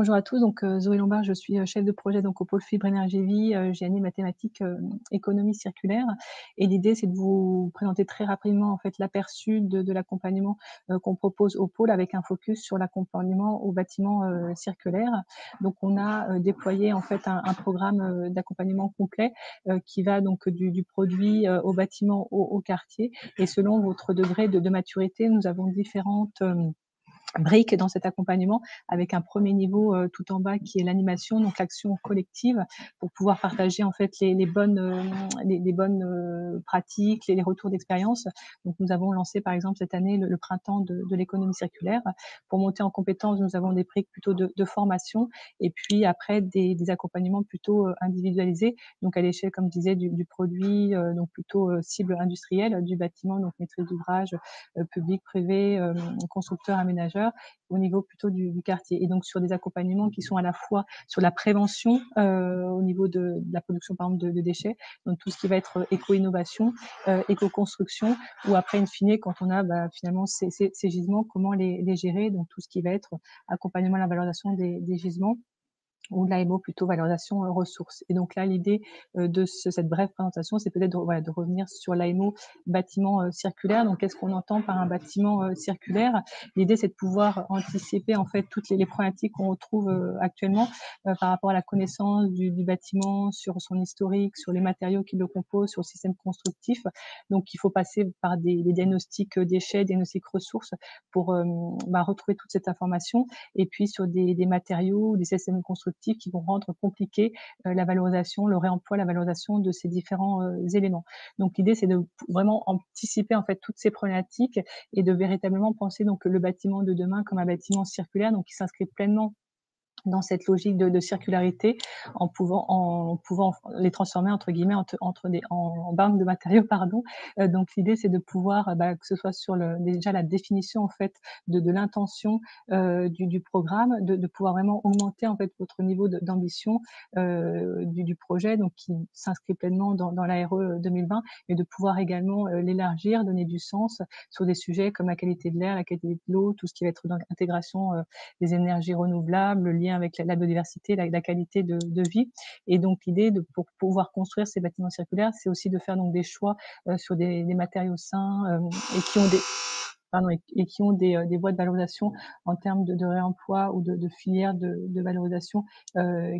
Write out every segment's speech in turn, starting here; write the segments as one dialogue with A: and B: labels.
A: Bonjour à tous, Zoé Lombard, je suis, chef de projet donc au pôle Fibre Énergie Vie, GNI Mathématiques, économie circulaire et l'idée c'est de vous présenter très rapidement en fait l'aperçu de l'accompagnement, qu'on propose au pôle avec un focus sur l'accompagnement aux bâtiments, circulaires. Donc on a, déployé en fait un programme, d'accompagnement complet, qui va donc du produit, au bâtiment, au quartier et selon votre degré de maturité, nous avons différentes, briques dans cet accompagnement avec un premier niveau, tout en bas qui est l'animation, donc l'action collective pour pouvoir partager en fait les bonnes, les bonnes, pratiques, les retours d'expérience. Donc nous avons lancé par exemple cette année le printemps de l'économie circulaire. Pour monter en compétences, nous avons des briques plutôt de formation et puis après des accompagnements plutôt, individualisés, donc à l'échelle comme je disais du produit, donc plutôt, cible industrielle, du bâtiment, donc maîtrise d'ouvrage, public, privé, constructeurs, aménageurs, au niveau plutôt du quartier. Et donc sur des accompagnements qui sont à la fois sur la prévention, au niveau de la production par exemple de déchets, donc tout ce qui va être éco-innovation, éco-construction, ou après in fine quand on a finalement ces gisements, comment les gérer, donc tout ce qui va être accompagnement à la valorisation des gisements ou de l'AMO plutôt valorisation, ressources. Et donc là, l'idée, de cette brève présentation, c'est peut-être de revenir sur l'AMO bâtiment, circulaire. Donc qu'est-ce qu'on entend par un bâtiment, circulaire? L'idée, c'est de pouvoir anticiper en fait toutes les problématiques qu'on retrouve, actuellement, par rapport à la connaissance du bâtiment, sur son historique, sur les matériaux qui le composent, sur le système constructif. Donc il faut passer par des diagnostics, déchets, diagnostics ressources pour, retrouver toute cette information et puis sur des matériaux ou des systèmes constructifs qui vont rendre compliqué, la valorisation, le réemploi, la valorisation de ces différents, éléments. Donc l'idée, c'est de vraiment anticiper en fait toutes ces problématiques et de véritablement penser donc le bâtiment de demain comme un bâtiment circulaire, donc qui s'inscrit pleinement dans cette logique de circularité en pouvant les transformer entre guillemets entre des en banque de matériaux pardon. Donc l'idée c'est de pouvoir, que ce soit sur déjà la définition en fait de l'intention, du programme, de pouvoir vraiment augmenter en fait votre niveau d'ambition, du projet donc qui s'inscrit pleinement dans la RE 2020 et de pouvoir également, l'élargir, donner du sens sur des sujets comme la qualité de l'air, la qualité de l'eau, tout ce qui va être dans l'intégration, des énergies renouvelables, le lien avec la biodiversité, la qualité de vie. Et donc l'idée pour pouvoir construire ces bâtiments circulaires, c'est aussi de faire donc des choix, sur des matériaux sains, et qui ont des pardon et qui ont des voies de valorisation en termes de réemploi ou de filières de valorisation,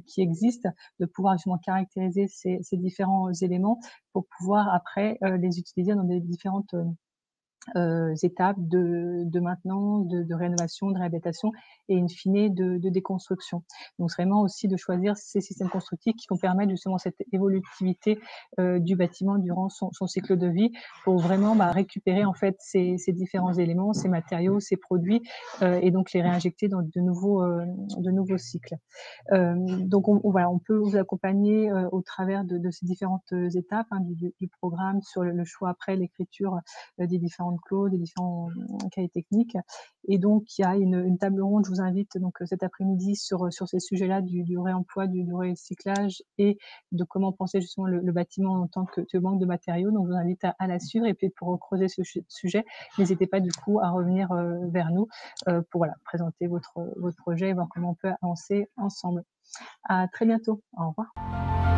A: qui existent, de pouvoir justement caractériser ces différents éléments pour pouvoir après, les utiliser dans des différentes, étapes de maintenance, de rénovation, de réhabilitation et in fine de déconstruction. Donc vraiment aussi de choisir ces systèmes constructifs qui vont permettre justement cette évolutivité, du bâtiment durant son cycle de vie pour vraiment, récupérer en fait ces différents éléments, ces matériaux, ces produits, et donc les réinjecter dans de nouveaux cycles. Donc voilà, on peut vous accompagner, au travers de ces différentes, étapes, hein, du programme sur le choix après l'écriture, des différentes clauses, des différents, cahiers techniques. Et donc il y a une table ronde, je vous invite donc, cet après-midi sur ces sujets-là du réemploi, du recyclage et de comment penser justement le bâtiment en tant que banque de matériaux. Donc je vous invite à la suivre et puis pour creuser ce sujet, n'hésitez pas du coup à revenir, vers nous, pour voilà, présenter votre projet et voir comment on peut avancer ensemble. À très bientôt. Au revoir.